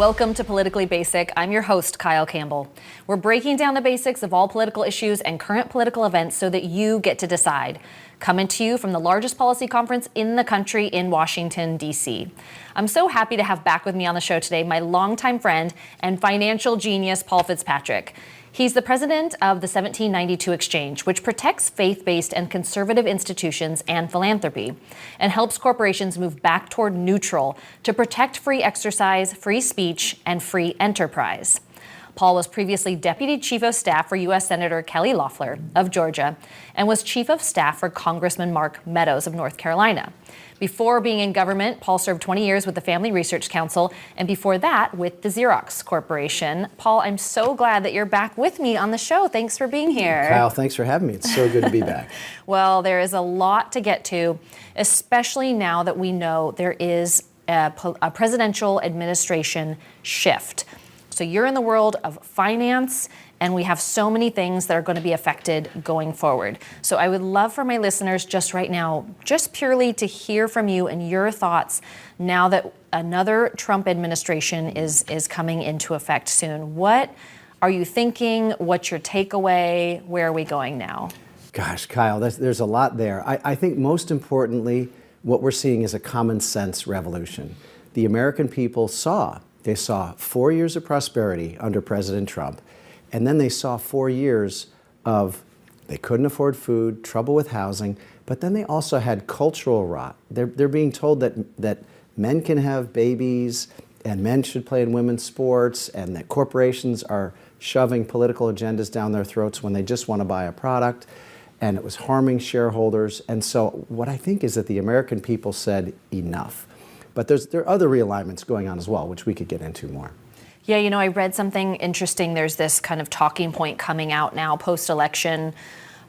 Welcome to Politically Basic. I'm your host, Kyle Campbell. We're breaking down the basics of all political issues and current political events so that you get to decide. Coming to you from the largest policy conference in the country in Washington, D.C. I'm so happy to have back with me on the show today my longtime friend and financial genius, Paul Fitzpatrick. He's the president of the 1792 Exchange, which protects faith-based and conservative institutions and philanthropy, and helps corporations move back toward neutral to protect free exercise, free speech, and free enterprise. Paul was previously Deputy Chief of Staff for U.S. Senator Kelly Loeffler of Georgia and was Chief of Staff for Congressman Mark Meadows of North Carolina. Before being in government, Paul served 20 years with the Family Research Council and before that with the Xerox Corporation. Paul, I'm so glad that you're back with me on the show. Thanks for being here. Kyle, thanks for having me. It's so good to be back. Well, there is a lot to get to, especially now that we know there is a presidential administration shift. So you're in the world of finance, and we have so many things that are going to be affected going forward. So I would love for my listeners just right now, just purely to hear from you and your thoughts now that another Trump administration is coming into effect soon. What are you thinking? What's your takeaway? Where are we going now? Gosh, Kyle, there's a lot there. I think most importantly, what we're seeing is a common sense revolution. The American people saw 4 years of prosperity under President Trump, and then they saw 4 years of they couldn't afford food, trouble with housing, but then they also had cultural rot. They're being told that men can have babies and men should play in women's sports, and that corporations are shoving political agendas down their throats when they just want to buy a product, and it was harming shareholders. And so what I think is that the American people said enough. But there are other realignments going on as well, which we could get into more. Yeah, I read something interesting. There's this kind of talking point coming out now post-election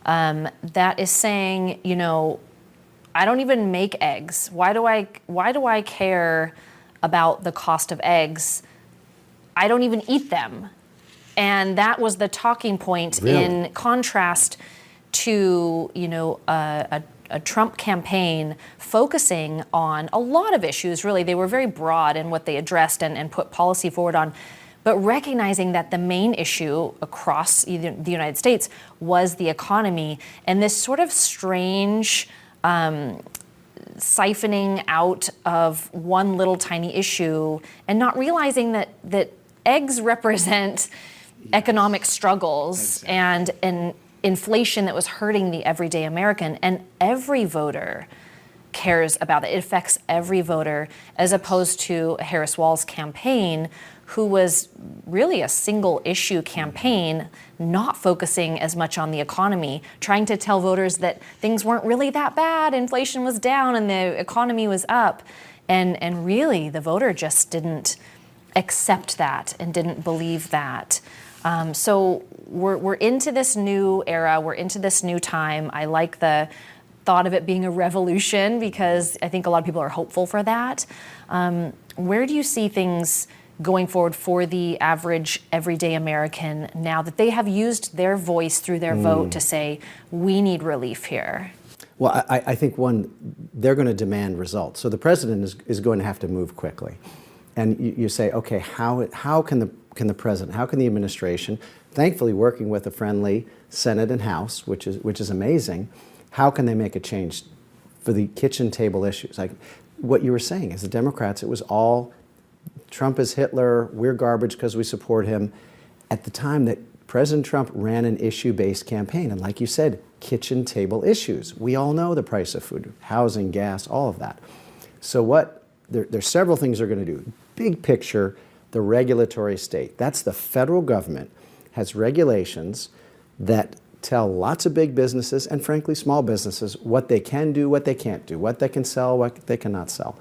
that is saying, I don't even make eggs. Why do I care about the cost of eggs? I don't even eat them. And that was the talking point. Really? In contrast to, a Trump campaign focusing on a lot of issues. Really, they were very broad in what they addressed and put policy forward on, but recognizing that the main issue across the United States was the economy, and this sort of strange siphoning out of one little tiny issue and not realizing that eggs represent economic struggles. Exactly. and inflation that was hurting the everyday American, and every voter cares about it. It affects every voter, as opposed to Harris Walz's campaign, who was really a single issue campaign, not focusing as much on the economy, trying to tell voters that things weren't really that bad, inflation was down and the economy was up. And really the voter just didn't accept that and didn't believe that. So we're into this new era, we're into this new time. I like the thought of it being a revolution because I think a lot of people are hopeful for that. Where do you see things going forward for the average everyday American now that they have used their voice through their vote to say, we need relief here? Well, I think they're going to demand results. So the president is going to have to move quickly. And you say, okay, how can the president, how can the administration, thankfully working with a friendly Senate and House, which is amazing, how can they make a change for the kitchen table issues? Like what you were saying is the Democrats, it was all Trump is Hitler, we're garbage because we support him. At the time that President Trump ran an issue-based campaign, and like you said, kitchen table issues. We all know the price of food, housing, gas, all of that. So there's several things they're going to do. Big picture, the regulatory state. That's the federal government has regulations that tell lots of big businesses and frankly small businesses what they can do, what they can't do, what they can sell, what they cannot sell.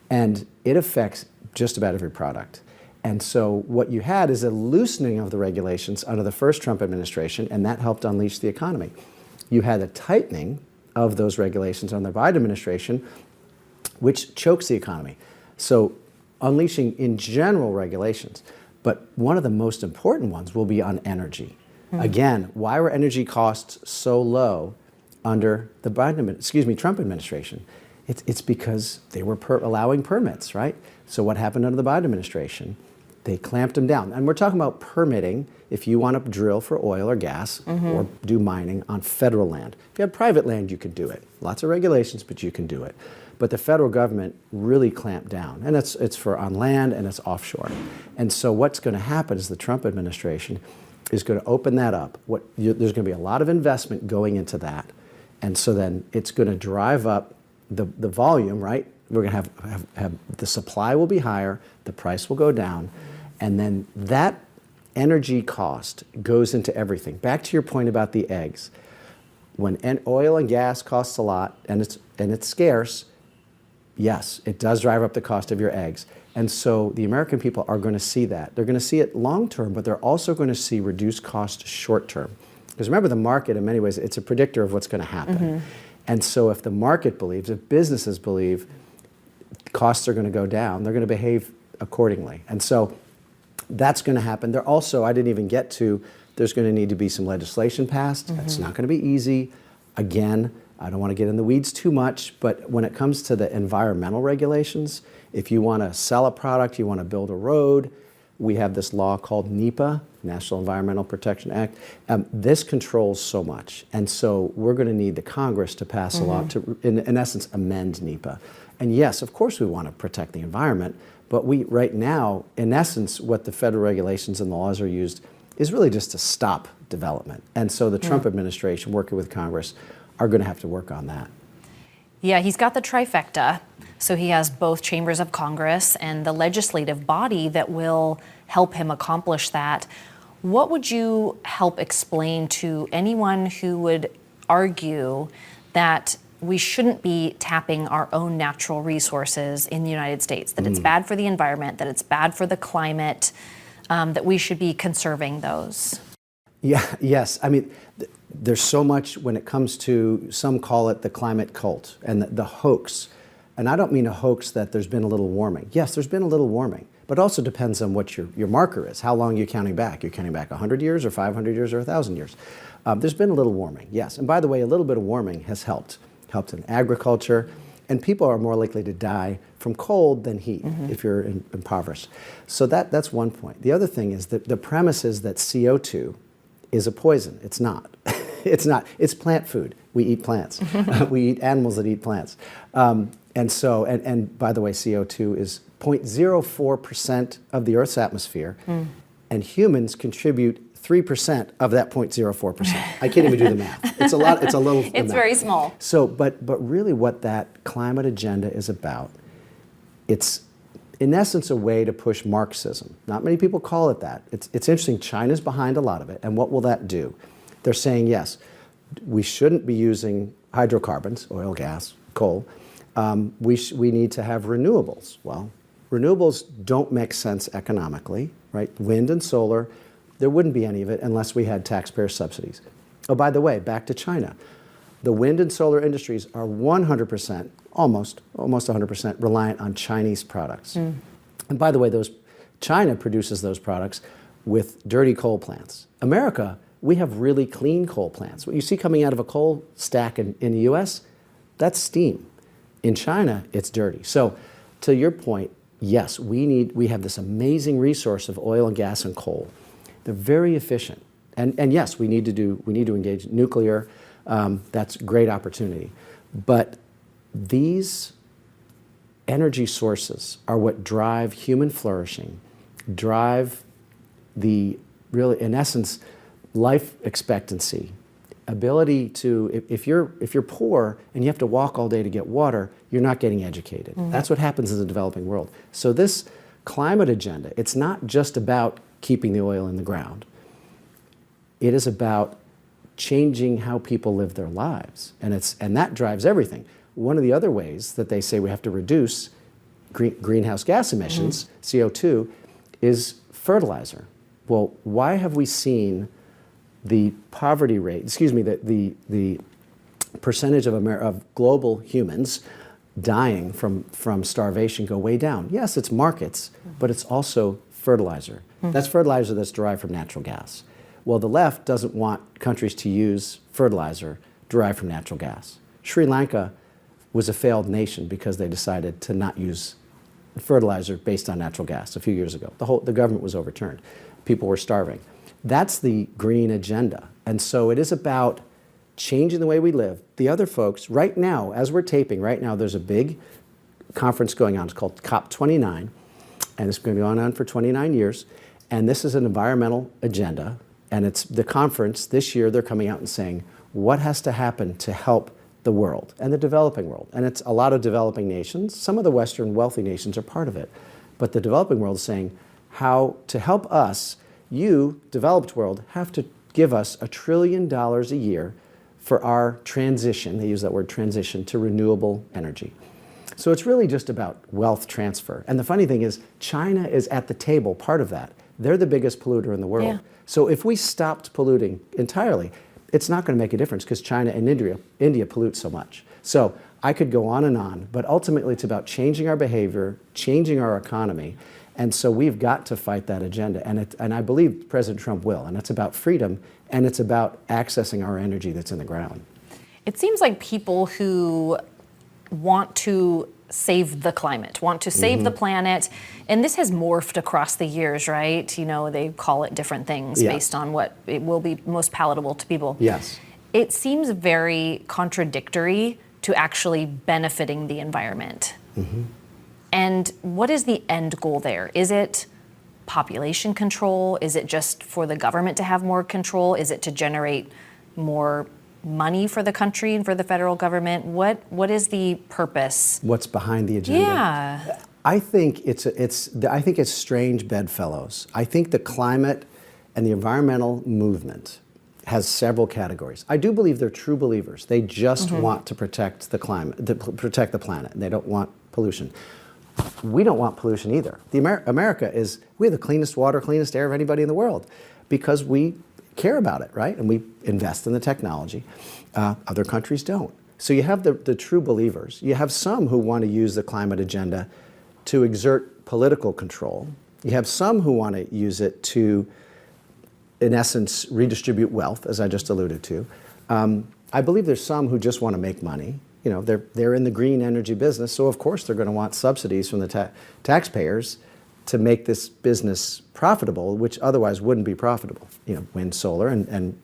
And it affects just about every product. And so what you had is a loosening of the regulations under the first Trump administration, and that helped unleash the economy. You had a tightening of those regulations under the Biden administration, which chokes the economy. So unleashing in general regulations, but one of the most important ones will be on energy. Again, why were energy costs so low under the Trump administration? It's because they were allowing permits, right? So what happened under the Biden administration? They clamped them down. And we're talking about permitting if you want to drill for oil or gas or do mining on federal land. If you have private land, you can do it. Lots of regulations, but you can do it. But the federal government really clamped down. And it's for on land and it's offshore. And so what's going to happen is the Trump administration is going to open that up. There's going to be a lot of investment going into that. And so then it's going to drive up the volume, right? We're going to have the supply will be higher, the price will go down, and then that energy cost goes into everything. Back to your point about the eggs. When oil and gas costs a lot and it's scarce, yes, it does drive up the cost of your eggs. And so the American people are going to see that. They're going to see it long term, but they're also going to see reduced cost short term. Because remember, the market, in many ways, it's a predictor of what's going to happen. And so if the market believes, if businesses believe costs are going to go down, they're going to behave accordingly. And so that's going to happen. There also, I didn't even get to, there's going to need to be some legislation passed. It's not going to be easy. Again, I don't want to get in the weeds too much, but when it comes to the environmental regulations, if you want to sell a product, you want to build a road, we have this law called NEPA, National Environmental Protection Act. This controls so much. And so we're going to need the Congress to pass a law to, in essence, amend NEPA. And yes, of course we want to protect the environment, but we, right now, in essence, what the federal regulations and the laws are used is really just to stop development. And so the Trump administration, working with Congress, are going to have to work on that. Yeah, he's got the trifecta. So he has both chambers of Congress and the legislative body that will help him accomplish that. What would you help explain to anyone who would argue that we shouldn't be tapping our own natural resources in the United States, that it's bad for the environment, that it's bad for the climate, that we should be conserving those? Yeah, yes. I mean, there's so much when it comes to, some call it the climate cult and the hoax. And I don't mean a hoax that there's been a little warming. Yes, there's been a little warming, but it also depends on what your marker is. How long are you counting back? You're counting back 100 years or 500 years or 1,000 years. There's been a little warming, yes. And by the way, a little bit of warming has helped in agriculture, and people are more likely to die from cold than heat if you're impoverished. So that's one point. The other thing is that the premise is that CO2 is a poison. It's not. It's not. It's plant food. We eat plants. We eat animals that eat plants. And so, and by the way, CO2 is 0.04% of the Earth's atmosphere, and humans contribute 3% of that 0.04%. I can't even do the math. It's a lot. It's a little. It's very small. So, but really, what that climate agenda is about, it's in essence a way to push Marxism. Not many people call it that. It's interesting. China's behind a lot of it, and what will that do? They're saying yes, we shouldn't be using hydrocarbons, oil, gas, coal. We need to have renewables. Well, renewables don't make sense economically, right? Wind and solar, there wouldn't be any of it unless we had taxpayer subsidies. Oh, by the way, back to China. The wind and solar industries are 100%, almost 100% reliant on Chinese products. And by the way, China produces those products with dirty coal plants. America, we have really clean coal plants. What you see coming out of a coal stack in the US, that's steam. In China, it's dirty. So to your point, yes, we have this amazing resource of oil and gas and coal. They're very efficient. And yes, we need to engage nuclear. That's a great opportunity. But these energy sources are what drive human flourishing, drive the really, in essence, life expectancy, ability to, if you're poor and you have to walk all day to get water, you're not getting educated. That's what happens in the developing world. So this climate agenda, it's not just about keeping the oil in the ground. It is about changing how people live their lives, and that drives everything. One of the other ways that they say we have to reduce greenhouse gas emissions, CO2, is fertilizer. Well, why have we seen the poverty rate, the percentage of global humans dying from starvation go way down? Yes, it's markets, but it's also fertilizer. That's fertilizer that's derived from natural gas. Well, the left doesn't want countries to use fertilizer derived from natural gas. Sri Lanka was a failed nation because they decided to not use fertilizer based on natural gas a few years ago. The government was overturned. People were starving. That's the green agenda. And so it is about changing the way we live. The other folks, right now, as we're taping, right now there's a big conference going on. It's called COP29, and it's been going on for 29 years. And this is an environmental agenda. And it's the conference, this year they're coming out and saying, what has to happen to help the world and the developing world? And it's a lot of developing nations. Some of the Western wealthy nations are part of it. But the developing world is saying how to help us, you, developed world, have to give us $1 trillion a year for our transition, they use that word transition, to renewable energy. So it's really just about wealth transfer. And the funny thing is, China is at the table, part of that. They're the biggest polluter in the world. Yeah. So if we stopped polluting entirely, it's not going to make a difference because China and India pollute so much. So I could go on, but ultimately it's about changing our behavior, changing our economy. And so we've got to fight that agenda. And I believe President Trump will. And it's about freedom, and it's about accessing our energy that's in the ground. It seems like people who want to save the climate, want to save the planet, and this has morphed across the years, right? You know, they call it different things based on what it will be most palatable to people. Yes. It seems very contradictory to actually benefiting the environment. And what is the end goal there? Is it population control? Is it just for the government to have more control? Is it to generate more money for the country and for the federal government? What is the purpose? What's behind the agenda? Yeah. I think it's strange bedfellows. I think the climate and the environmental movement has several categories. I do believe they're true believers. They just want to protect the climate, protect the planet. They don't want pollution. We don't want pollution either. America we have the cleanest water, cleanest air of anybody in the world because we care about it, right? And we invest in the technology. Other countries don't. So you have the true believers. You have some who want to use the climate agenda to exert political control. You have some who want to use it to, in essence, redistribute wealth, as I just alluded to. I believe there's some who just want to make money. You know, they're in the green energy business, so of course they're going to want subsidies from the taxpayers to make this business profitable, which otherwise wouldn't be profitable. You know, wind, solar, and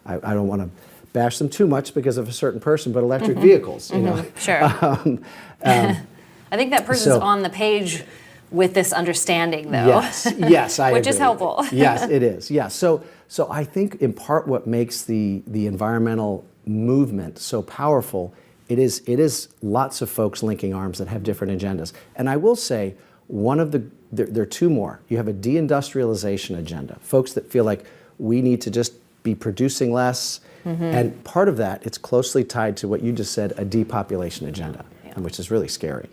I don't want to bash them too much because of a certain person, but electric vehicles. You know, sure. I think that person's on the page with this understanding, though. Yes, I which agree. Is helpful. Yes, it is. Yeah. So I think in part what makes the environmental movement so powerful, it is lots of folks linking arms that have different agendas. And I will say, there are two more. You have a deindustrialization agenda, folks that feel like we need to just be producing less. And part of that, it's closely tied to what you just said, a depopulation agenda, which is really scary.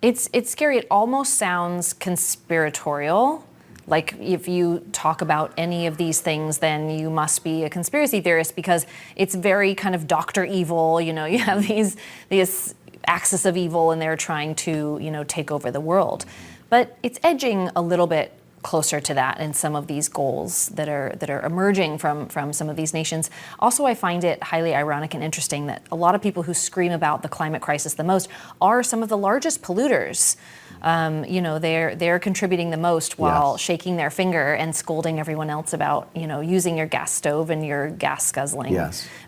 It's scary. It almost sounds conspiratorial. Like if you talk about any of these things, then you must be a conspiracy theorist because it's very kind of Dr. Evil. You know, you have these axis of evil and they're trying to, you know, take over the world. But it's edging a little bit closer to that in some of these goals that are emerging from some of these nations. Also, I find it highly ironic and interesting that a lot of people who scream about the climate crisis the most are some of the largest polluters. You know, they're contributing the most while shaking their finger and scolding everyone else about, you know, using your gas stove and your gas guzzling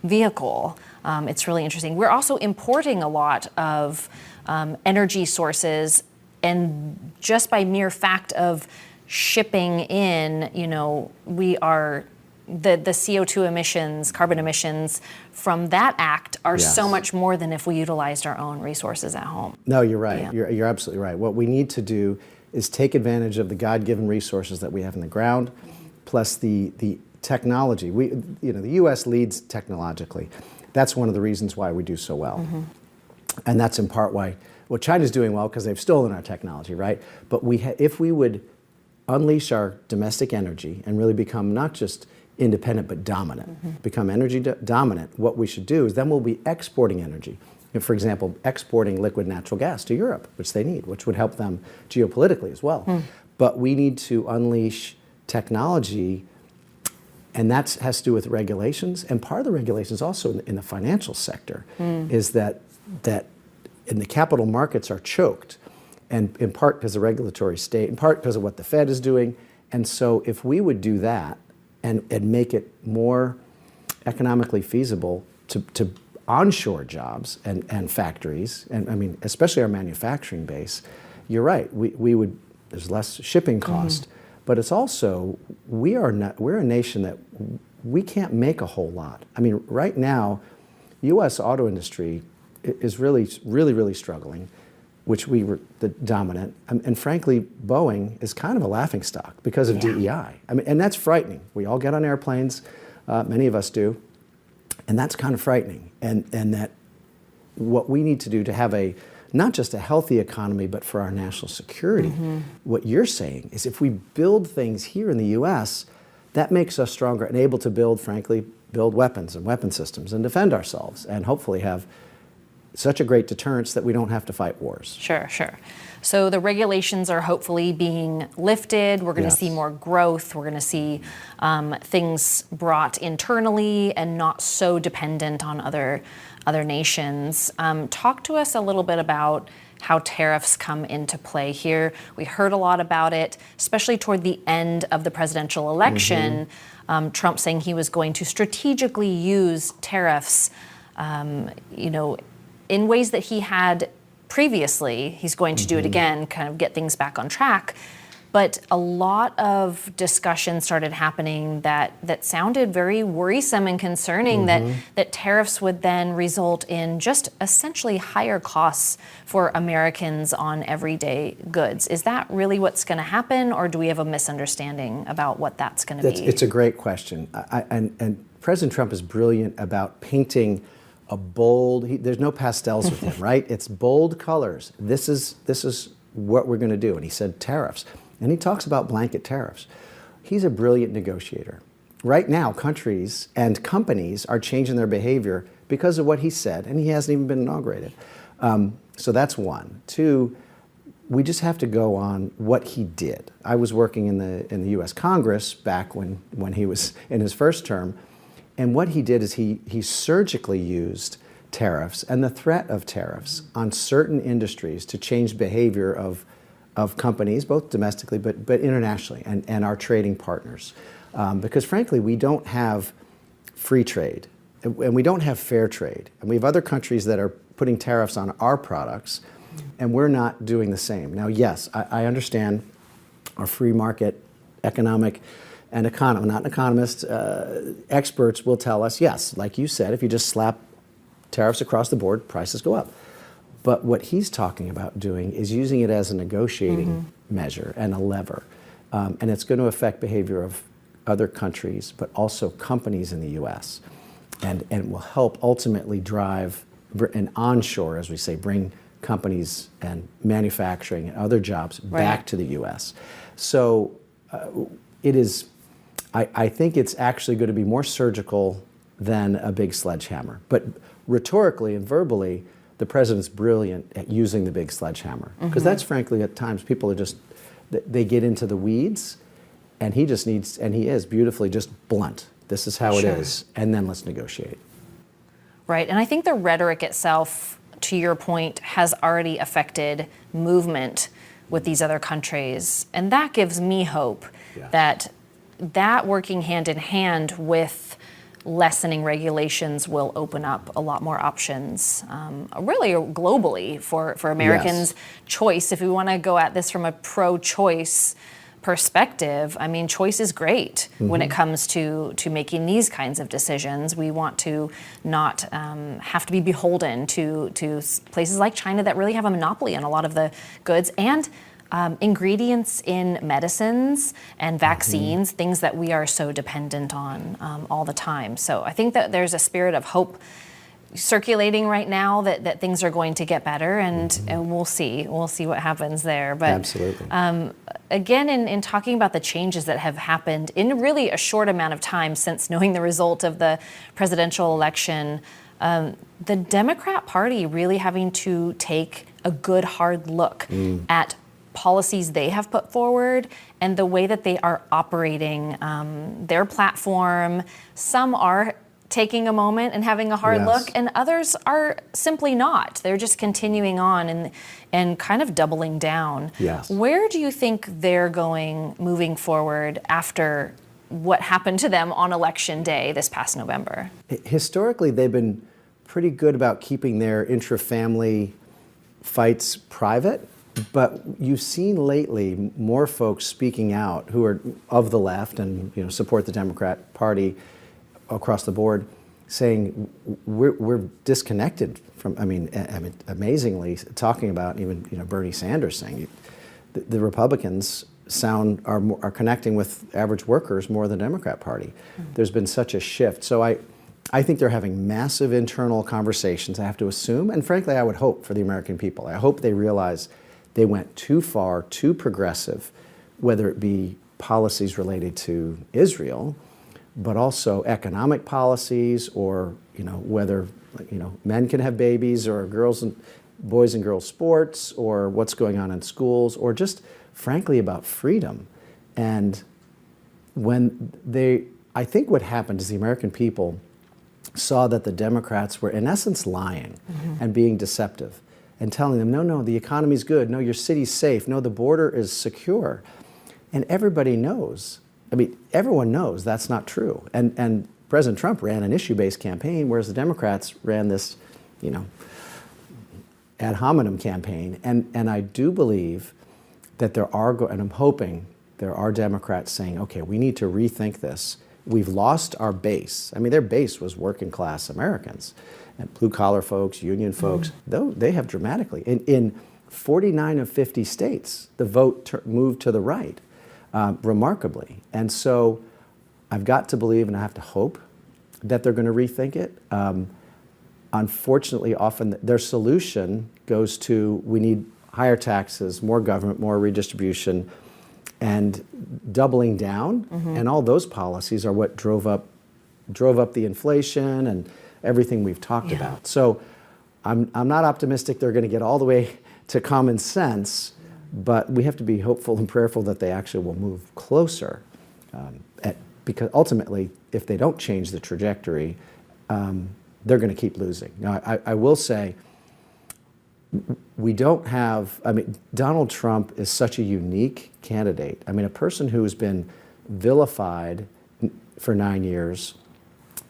vehicle. It's really interesting. We're also importing a lot of energy sources, and just by mere fact of shipping in, you know, we are the CO2 emissions, carbon emissions from that act are so much more than if we utilized our own resources at home. No, you're right. Yeah. You're absolutely right. What we need to do is take advantage of the God-given resources that we have in the ground, plus the technology. The U.S. leads technologically. That's one of the reasons why we do so well. And that's in part why, well, China's doing well because they've stolen our technology, right? But if we would unleash our domestic energy and really become not just independent but dominant, become energy dominant, what we should do is then we'll be exporting energy. For example, exporting liquid natural gas to Europe, which they need, which would help them geopolitically as well. But we need to unleash technology, and that has to do with regulations. And part of the regulations also in the financial sector is that in the capital markets are choked. and in part because of regulatory state, in part because of what the Fed is doing. And so if we would do that and make it more economically feasible to onshore jobs and factories, and I mean, especially our manufacturing base, you're right, we would, there's less shipping cost, but it's also, we're a nation that we can't make a whole lot. I mean, right now, U.S. auto industry is really struggling, which we were the dominant. And frankly, Boeing is kind of a laughingstock because of DEI. I mean, and that's frightening. We all get on airplanes, many of us do, and that's kind of frightening. And that what we need to do to have not just a healthy economy, but for our national security, what you're saying is if we build things here in the U.S., that makes us stronger and able to build weapons and weapon systems and defend ourselves and hopefully have such a great deterrence that we don't have to fight wars. Sure. So the regulations are hopefully being lifted. We're going to see more growth. We're going to see things brought internally and not so dependent on other nations. Talk to us a little bit about how tariffs come into play here. We heard a lot about it, especially toward the end of the presidential election. Trump saying he was going to strategically use tariffs, in ways that he had previously. He's going to do it again, kind of get things back on track. But a lot of discussion started happening that sounded very worrisome and concerning, that tariffs would then result in just essentially higher costs for Americans on everyday goods. Is that really what's going to happen, or do we have a misunderstanding about what that's going to be? It's a great question. And President Trump is brilliant about painting a bold, there's no pastels with him, right? It's bold colors. This is what we're going to do. And he said tariffs. And he talks about blanket tariffs. He's a brilliant negotiator. Right now, countries and companies are changing their behavior because of what he said, and he hasn't even been inaugurated. So that's one. Two, we just have to go on what he did. I was working in the U.S. Congress back when he was in his first term, and what he did is he surgically used tariffs and the threat of tariffs on certain industries to change behavior of companies, both domestically but internationally, and our trading partners. Because frankly, we don't have free trade, and we don't have fair trade. And we have other countries that are putting tariffs on our products, and we're not doing the same. Now, yes, I understand our free market economic and not an economist, experts will tell us, yes, like you said, if you just slap tariffs across the board, prices go up. But what he's talking about doing is using it as a negotiating measure and a lever. And it's going to affect behavior of other countries, but also companies in the U.S. And will help ultimately drive an onshore, as we say, bring companies and manufacturing and other jobs back to the U.S. So it is, I think it's actually going to be more surgical than a big sledgehammer. But rhetorically and verbally, the president's brilliant at using the big sledgehammer. Because that's frankly, at times, people are just, they get into the weeds, and he is beautifully just blunt. This is how it is, and then let's negotiate. Right, and I think the rhetoric itself, to your point, has already affected movement with these other countries. And that gives me hope that working hand in hand with lessening regulations will open up a lot more options, really globally for Americans' choice. If we want to go at this from a pro-choice perspective, I mean, choice is great when it comes to making these kinds of decisions. We want to not have to be beholden to places like China that really have a monopoly on a lot of the goods and ingredients in medicines and vaccines, things that we are so dependent on all the time. So I think that there's a spirit of hope circulating right now that things are going to get better, and we'll see what happens there. But absolutely. Again, in talking about the changes that have happened in really a short amount of time since knowing the result of the presidential election, the Democrat Party really having to take a good hard look at policies they have put forward and the way that they are operating their platform. Some are taking a moment and having a hard Yes. look, and others are simply not. They're just continuing on and kind of doubling down. Yes. Where do you think they're going moving forward after what happened to them on Election Day this past November? Historically, they've been pretty good about keeping their intra-family fights private, but you've seen lately more folks speaking out who are of the left and support the Democrat Party across the board, saying we're disconnected from. I mean, amazingly, talking about even Bernie Sanders saying the Republicans are connecting with average workers more than the Democrat Party. Mm-hmm. There's been such a shift. So I think they're having massive internal conversations, I have to assume, and frankly, I would hope for the American people. I hope they realize they went too far, too progressive, whether it be policies related to Israel, but also economic policies, or whether men can have babies, or boys and girls sports, or what's going on in schools, or just frankly about freedom. And I think what happened is the American people saw that the Democrats were in essence lying and being deceptive and telling them, no, the economy's good, no, your city's safe, no, the border is secure. And everybody knows, everyone knows that's not true. And President Trump ran an issue-based campaign, whereas the Democrats ran this, ad hominem campaign. And I do believe that and I'm hoping there are Democrats saying, okay, we need to rethink this. We've lost our base. Their base was working class Americans and blue collar folks, union folks. Though they have dramatically, in 49 of 50 states, the vote moved to the right, remarkably. And so I've got to believe, and I have to hope, that they're going to rethink it. Unfortunately, often their solution goes to, we need higher taxes, more government, more redistribution, and doubling down. And all those policies are what drove up the inflation and everything we've talked about. So I'm not optimistic they're going to get all the way to common sense, but we have to be hopeful and prayerful that they actually will move closer. Because ultimately, if they don't change the trajectory, they're going to keep losing. Now, I will say, we don't have, Donald Trump is such a unique candidate. A person who has been vilified for 9 years,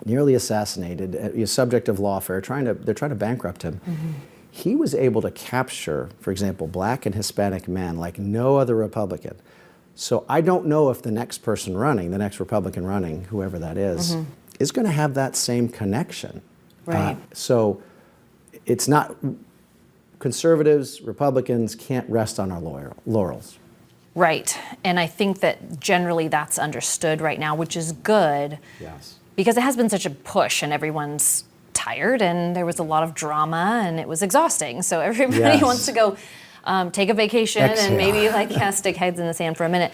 nearly assassinated, a subject of lawfare, they're trying to bankrupt him. He was able to capture, for example, black and Hispanic men like no other Republican. So I don't know if the next person running, the next Republican running, whoever that is going to have that same connection. Right. So it's not, conservatives, Republicans can't rest on our laurels. Right. And I think that generally that's understood right now, which is good. Yes. Because it has been such a push and everyone's tired and there was a lot of drama and it was exhausting. So everybody wants to go take a vacation and maybe stick heads in the sand for a minute.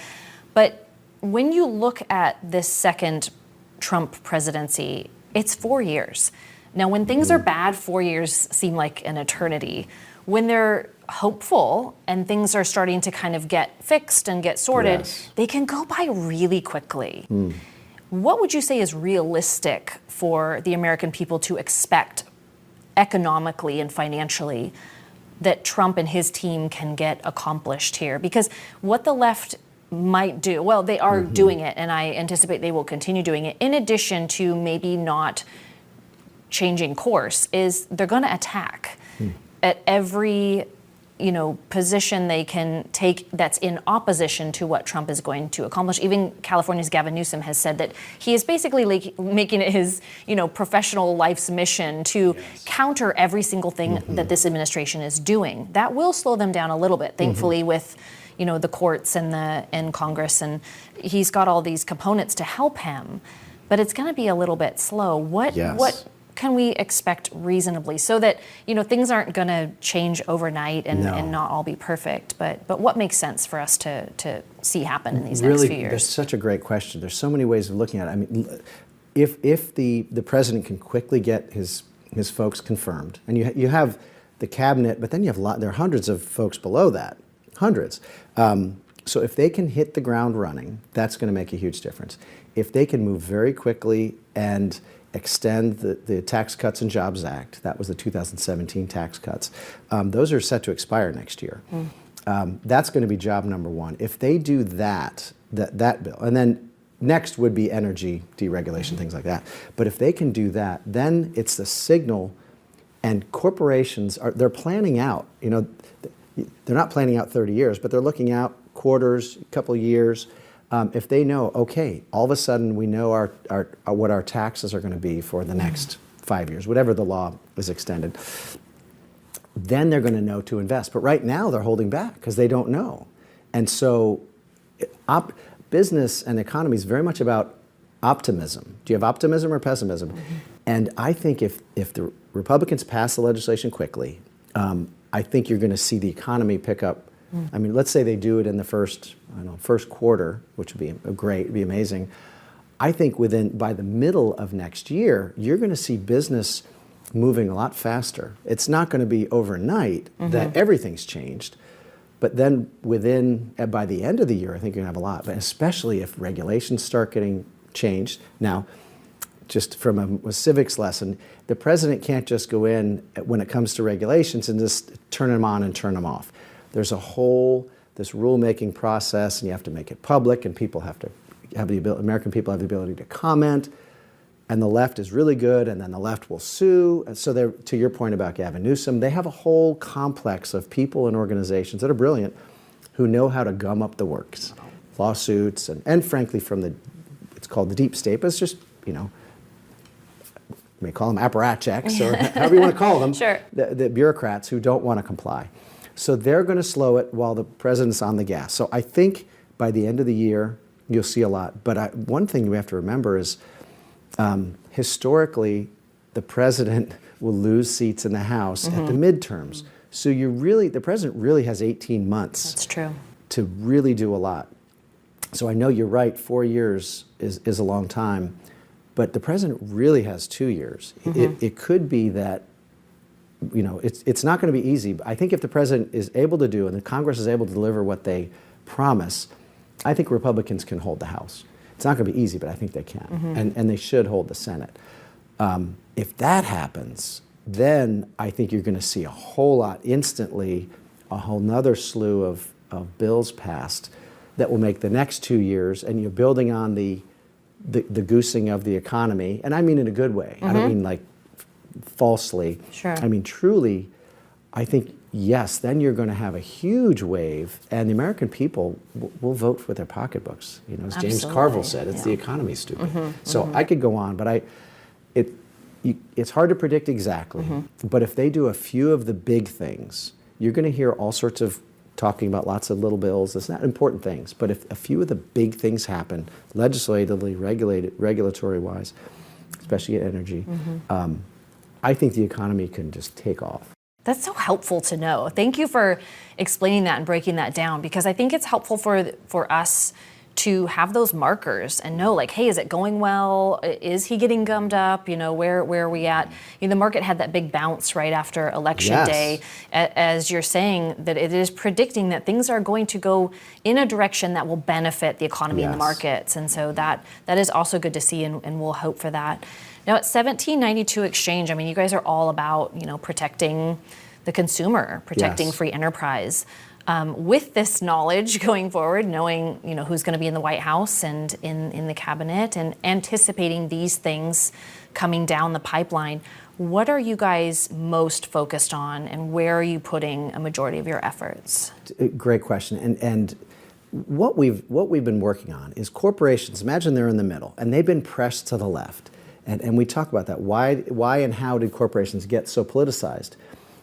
But when you look at this second Trump presidency, it's 4 years. Now, when things are bad, 4 years seem like an eternity. When they're hopeful and things are starting to kind of get fixed and get sorted, they can go by really quickly. What would you say is realistic for the American people to expect economically and financially that Trump and his team can get accomplished here? Because what the left might do, well, they are doing it, and I anticipate they will continue doing it, in addition to maybe not changing course, is they're going to attack at every position they can take that's in opposition to what Trump is going to accomplish. Even California's Gavin Newsom has said that he is basically making it his professional life's mission to counter every single thing that this administration is doing. That will slow them down a little bit, thankfully, with the courts and Congress, and he's got all these components to help him. But it's going to be a little bit slow. What can we expect reasonably so that things aren't going to change overnight and not all be perfect? But what makes sense for us to see happen in these next few years? That's such a great question. There's so many ways of looking at it. If the president can quickly get his folks confirmed, and you have the cabinet, but then you have there are hundreds of folks below that, hundreds. So if they can hit the ground running, that's going to make a huge difference. If they can move very quickly and extend the Tax Cuts and Jobs Act. That was the 2017 tax cuts. Those are set to expire next year. That's going to be job number one. If they do that bill, and then next would be energy deregulation, things like that. But if they can do that, then it's the signal, and corporations they're planning out. You know, they're not planning out 30 years, but they're looking out quarters, a couple of years. If they know, okay, all of a sudden we know what our taxes are going to be for the next 5 years, whatever the law is extended, then they're going to know to invest. But right now they're holding back because they don't know. And so business and economy is very much about optimism. Do you have optimism or pessimism? And I think if the Republicans pass the legislation quickly, I think you're going to see the economy pick up. I mean, let's say they do it in the first quarter, which would be great, be amazing. I think by the middle of next year, you're going to see business moving a lot faster. It's not going to be overnight that everything's changed, but then by the end of the year, I think you're going to have a lot, but especially if regulations start getting changed. Now, just from a civics lesson, the president can't just go in when it comes to regulations and just turn them on and turn them off. There's this rulemaking process, and you have to make it public, and people have to have the ability, American people have the ability to comment, and the left is really good, and then the left will sue. And so to your point about Gavin Newsom, they have a whole complex of people and organizations that are brilliant who know how to gum up the works. Lawsuits, and frankly it's called the deep state, but it's just, you may call them apparatchiks, or however you want to call them, Sure. the bureaucrats who don't want to comply. So they're going to slow it while the president's on the gas. So I think by the end of the year, you'll see a lot. But one thing we have to remember is historically, the president will lose seats in the House at the midterms. So the president really has 18 months. That's true. To really do a lot. So I know you're right, 4 years is a long time, but the president really has 2 years. It could be that, it's not going to be easy. I think if the president is able to do and the Congress is able to deliver what they promise, I think Republicans can hold the House. It's not going to be easy, but I think they can, and they should hold the Senate. If that happens, then I think you're going to see a whole lot instantly, a whole nother slew of bills passed that will make the next 2 years, and you're building on the goosing of the economy, and I mean in a good way. I don't mean like falsely. Sure. I mean truly, I think, yes, then you're going to have a huge wave, and the American people will vote with their pocketbooks. As James Carville said, it's the economy, stupid. So I could go on, but it's hard to predict exactly. But if they do a few of the big things, you're going to hear all sorts of talking about lots of little bills. It's not important things, but if a few of the big things happen, legislatively, regulatory-wise, especially in energy, I think the economy can just take off. That's so helpful to know. Thank you for explaining that and breaking that down, because I think it's helpful for us to have those markers and know, like, hey, is it going well? Is he getting gummed up? Where are we at? The market had that big bounce right after Election Day, as you're saying, that it is predicting that things are going to go in a direction that will benefit the economy and the markets. And so that is also good to see, and we'll hope for that. Now, at 1792 Exchange, I mean, you guys are all about, protecting the consumer, protecting free enterprise. With this knowledge going forward, knowing, who's going to be in the White House and in the cabinet, and anticipating these things coming down the pipeline, what are you guys most focused on, and where are you putting a majority of your efforts? Great question. And what we've been working on is corporations. Imagine they're in the middle, and they've been pressed to the left. And we talk about that. Why and how did corporations get so politicized?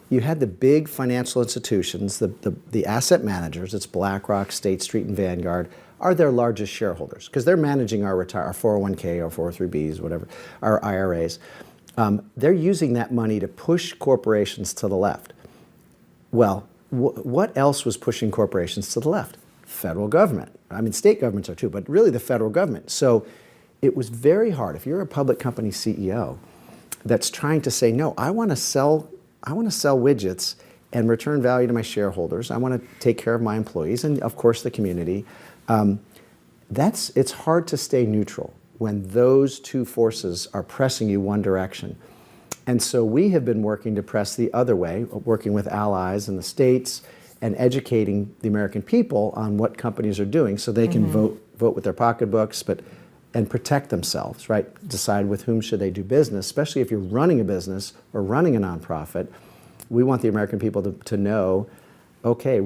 You had the big financial institutions, the asset managers, it's BlackRock, State Street, and Vanguard, are their largest shareholders because they're managing our 401k, our 403bs, whatever, our IRAs. They're using that money to push corporations to the left. Well, what else was pushing corporations to the left? Federal government. I mean, state governments are too, but really the federal government. So it was very hard. If you're a public company CEO that's trying to say, no, I want to sell widgets and return value to my shareholders. I want to take care of my employees and, of course, the community. It's hard to stay neutral when those two forces are pressing you one direction. And so we have been working to press the other way, working with allies in the States and educating the American people on what companies are doing so they can vote with their pocketbooks, and protect themselves, right? Decide with whom should they do business, especially if you're running a business or running a nonprofit. We want the American people to know, okay,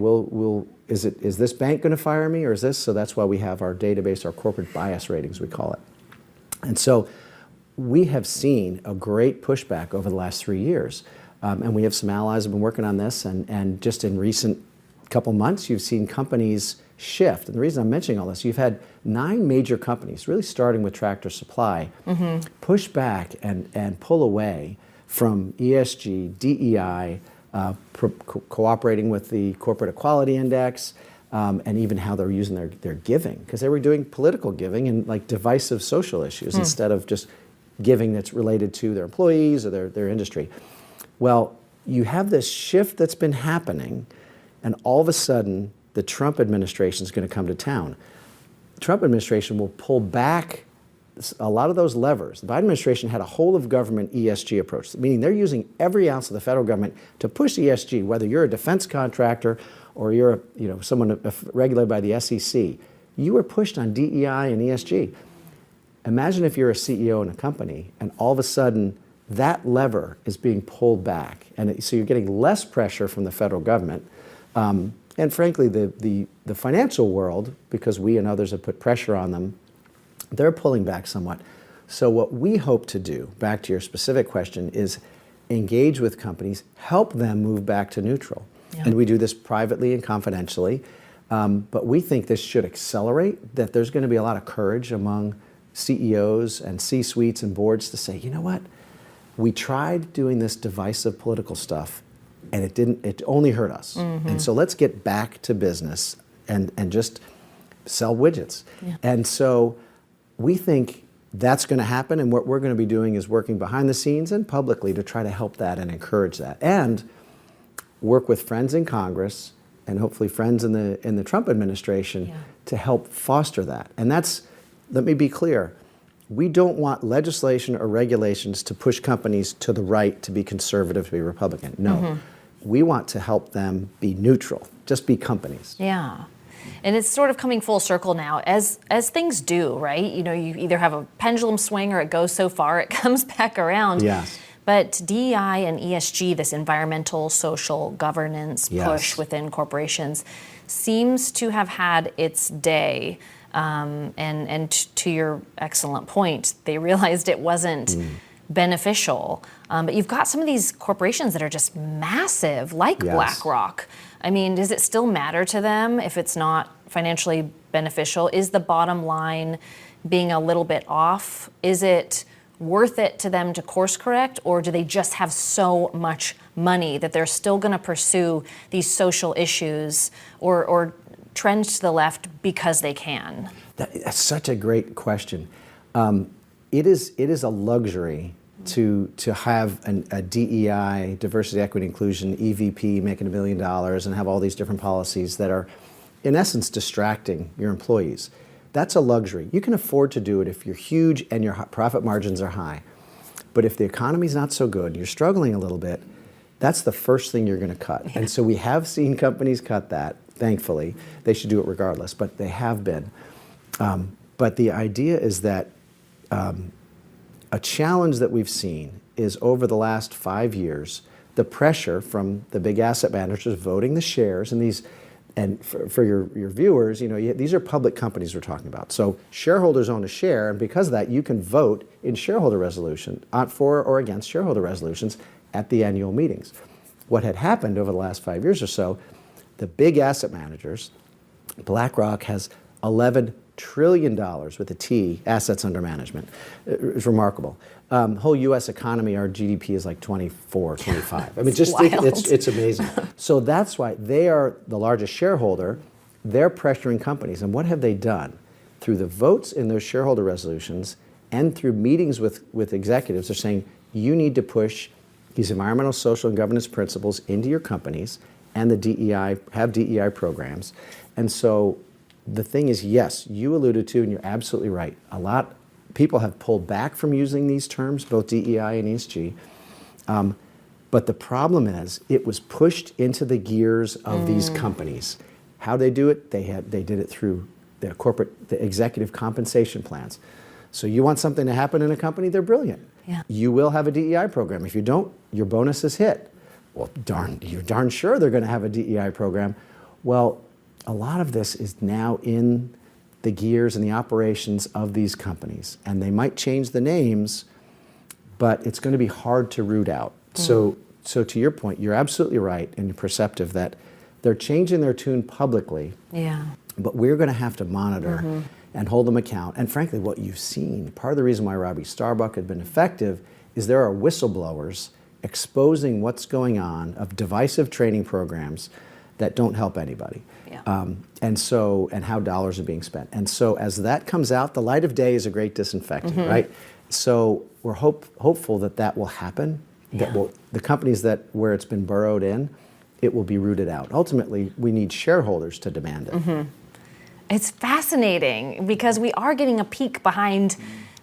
is this bank going to fire me or is this? So that's why we have our database, our corporate bias ratings, we call it. And so we have seen a great pushback over the last 3 years. And we have some allies who have been working on this. And just in recent couple months, you've seen companies shift. And the reason I'm mentioning all this, you've had 9 major companies, really starting with Tractor Supply, push back and pull away from ESG, DEI, cooperating with the Corporate Equality Index, and even how they're using their giving, because they were doing political giving and like divisive social issues instead of just giving that's related to their employees or their industry. Well, you have this shift that's been happening, and all of a sudden, the Trump administration is going to come to town. The Trump administration will pull back a lot of those levers. The Biden administration had a whole of government ESG approach, meaning they're using every ounce of the federal government to push ESG, whether you're a defense contractor or you're someone regulated by the SEC. You are pushed on DEI and ESG. Imagine if you're a CEO in a company and all of a sudden that lever is being pulled back. And so you're getting less pressure from the federal government. And frankly, the financial world, because we and others have put pressure on them, they're pulling back somewhat. So what we hope to do, back to your specific question, is engage with companies, help them move back to neutral. Yeah. And we do this privately and confidentially. But we think this should accelerate, that there's going to be a lot of courage among CEOs and C-suites and boards to say, you know what, we tried doing this divisive political stuff and it only hurt us. And so let's get back to business and just sell widgets. Yeah. And so we think that's going to happen, and what we're going to be doing is working behind the scenes and publicly to try to help that and encourage that, and work with friends in Congress and hopefully friends in the Trump administration to help foster that. And that's, let me be clear, we don't want legislation or regulations to push companies to the right, to be conservative, to be Republican. No, we want to help them be neutral, just be companies. Yeah. And it's sort of coming full circle now, as things do, right? You either have a pendulum swing or it goes so far it comes back around. Yes. But DEI and ESG, this environmental, social governance push within corporations, seems to have had its day. And to your excellent point, they realized it wasn't beneficial. But you've got some of these corporations that are just massive, like BlackRock. I mean, does it still matter to them if it's not financially beneficial? Is the bottom line being a little bit off? Is it worth it to them to course correct, or do they just have so much money that they're still going to pursue these social issues or trend to the left because they can? That's such a great question. It is a luxury to have a DEI, diversity, equity, inclusion, EVP making $1 million and have all these different policies that are, in essence, distracting your employees. That's a luxury. You can afford to do it if you're huge and your profit margins are high. But if the economy's not so good, you're struggling a little bit, that's the first thing you're going to cut. And so we have seen companies cut that, thankfully. They should do it regardless, but they have been. But the idea is that a challenge that we've seen is over the last 5 years, the pressure from the big asset managers voting the shares, and these, and for your viewers, these are public companies we're talking about. So shareholders own a share, and because of that, you can vote in shareholder resolution, for or against shareholder resolutions at the annual meetings. What had happened over the last 5 years or so, the big asset managers, BlackRock has $11 trillion with a T, assets under management. It's remarkable. Whole U.S. economy, our GDP is like 24, 25. I mean, it's amazing. So that's why they are the largest shareholder. They're pressuring companies. And what have they done? Through the votes in those shareholder resolutions and through meetings with executives, they're saying, you need to push these environmental, social, and governance principles into your companies, and the DEI, have DEI programs. And so the thing is, yes, you alluded to, and you're absolutely right, a lot people have pulled back from using these terms, both DEI and ESG. But the problem is, it was pushed into the gears of these companies. How they do it? They did it through the executive compensation plans. So you want something to happen in a company, they're brilliant. Yeah. You will have a DEI program. If you don't, your bonus is hit. Well, you're darn sure they're going to have a DEI program. Well, a lot of this is now in the gears and the operations of these companies. And they might change the names, but it's going to be hard to root out. So to your point, you're absolutely right and perceptive that they're changing their tune publicly. Yeah. But we're going to have to monitor and hold them account. And frankly, what you've seen, part of the reason why Robbie Starbuck had been effective is there are whistleblowers exposing what's going on of divisive training programs that don't help anybody. Yeah. And how dollars are being spent. And so as that comes out, the light of day is a great disinfectant, right? So we're hopeful that will happen. Yeah. The companies where it's been burrowed in, it will be rooted out. Ultimately, we need shareholders to demand it. It's fascinating because we are getting a peek behind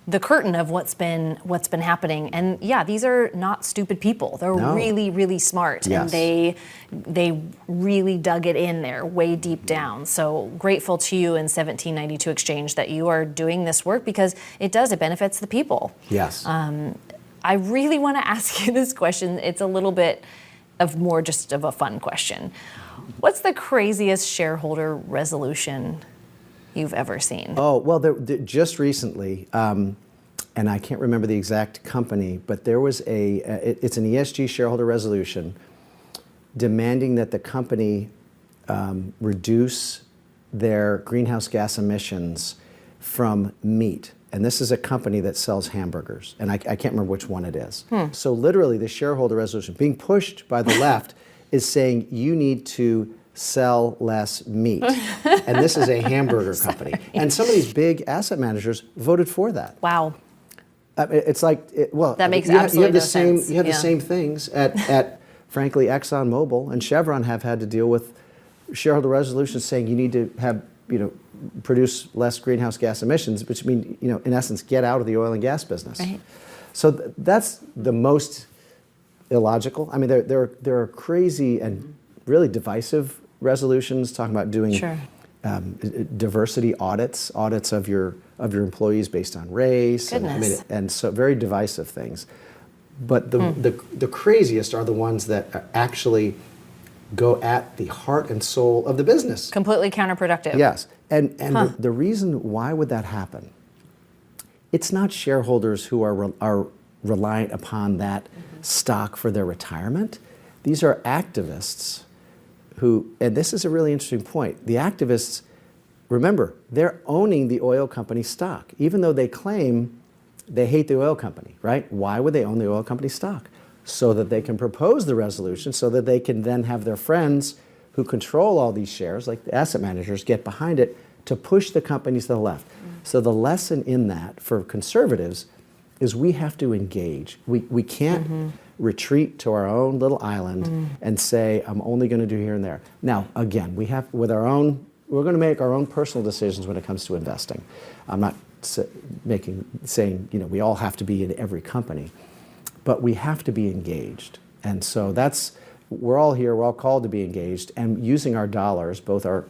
the curtain of what's been happening. And yeah, these are not stupid people. They're really, really smart. Yes. And they really dug it in there way deep down. So grateful to you in 1792 Exchange that you are doing this work because it benefits the people. Yes. I really want to ask you this question. It's a little bit of more just of a fun question. What's the craziest shareholder resolution you've ever seen? Oh, well, just recently, and I can't remember the exact company, but there was it's an ESG shareholder resolution demanding that the company reduce their greenhouse gas emissions from meat. And this is a company that sells hamburgers, and I can't remember which one it is. So literally, the shareholder resolution being pushed by the left is saying you need to sell less meat. And this is a hamburger company. And some of these big asset managers voted for that. Wow. It's like, that makes you have absolutely the no same, sense. You have Yeah. the same things at frankly, ExxonMobil and Chevron have had to deal with shareholder resolutions saying you need to have, produce less greenhouse gas emissions, which mean, in essence, get out of the oil and gas business. Right. So that's the most illogical. I mean, there are crazy and really divisive resolutions talking about doing diversity audits of your employees based on race. Goodness. And so very divisive things. But the craziest are the ones that actually go at the heart and soul of the business. Completely counterproductive. Yes. And the reason why would that happen? It's not shareholders who are reliant upon that stock for their retirement. These are activists who, and this is a really interesting point, the activists, remember, they're owning the oil company stock, even though they claim they hate the oil company, right? Why would they own the oil company stock? So that they can propose the resolution, so that they can then have their friends who control all these shares, like the asset managers, get behind it to push the companies to the left. So the lesson in that for conservatives is we have to engage. We can't retreat to our own little island and say, I'm only going to do here and there. Now, again, we're going to make our own personal decisions when it comes to investing. I'm not saying, we all have to be in every company, but we have to be engaged. And so we're all here, we're all called to be engaged, and using our dollars, both our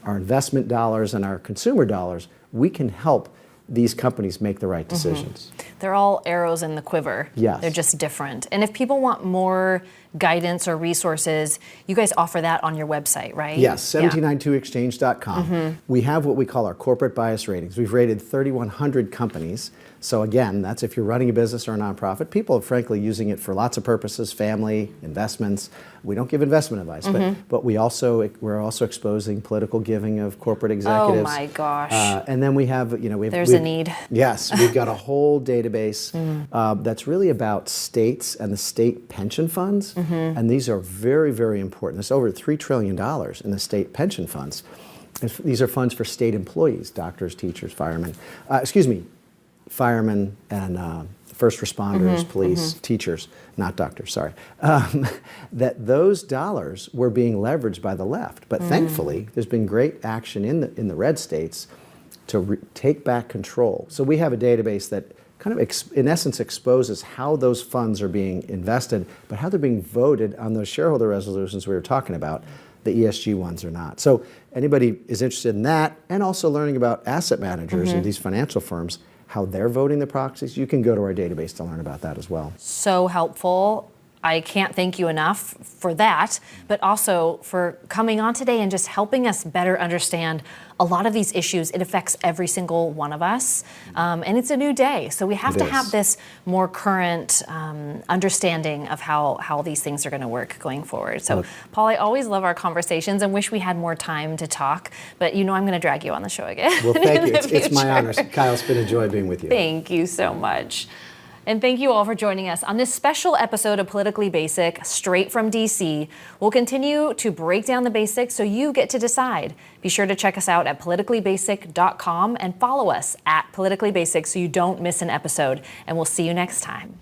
investment dollars and our consumer dollars, we can help these companies make the right decisions. They're all arrows in the quiver. Yes. They're just different. And if people want more guidance or resources, you guys offer that on your website, right? Yes, 1792exchange.com. We have what we call our corporate bias ratings. We've rated 3,100 companies. So again, that's if you're running a business or a nonprofit. People are frankly using it for lots of purposes, family, investments. We don't give investment advice, but we're also exposing political giving of corporate executives. Oh my gosh. And then we have, There's a need. Yes, we've got a whole database that's really about states and the state pension funds. And these are very, very important. There's over $3 trillion in the state pension funds. These are funds for state employees, doctors, teachers, firemen. Firemen and first responders, police, teachers, not doctors, sorry. That those dollars were being leveraged by the left. But thankfully, there's been great action in the red states to take back control. So we have a database that kind of, in essence, exposes how those funds are being invested, but how they're being voted on those shareholder resolutions we were talking about. The ESG ones are not. So anybody is interested in that, and also learning about asset managers and these financial firms, how they're voting the proxies, you can go to our database to learn about that as well. So helpful. I can't thank you enough for that, but also for coming on today and just helping us better understand a lot of these issues. It affects every single one of us, and it's a new day. So we have to have this more current understanding of how these things are going to work going forward. So, Paul, I always love our conversations and wish we had more time to talk, but I'm going to drag you on the show again. Well, thank you. It's my honor. Kyle, it's been a joy being with you. Thank you so much. And thank you all for joining us on this special episode of Politically Basic, straight from DC. We'll continue to break down the basics so you get to decide. Be sure to check us out at politicallybasic.com and follow us at Politically Basic so you don't miss an episode. And we'll see you next time.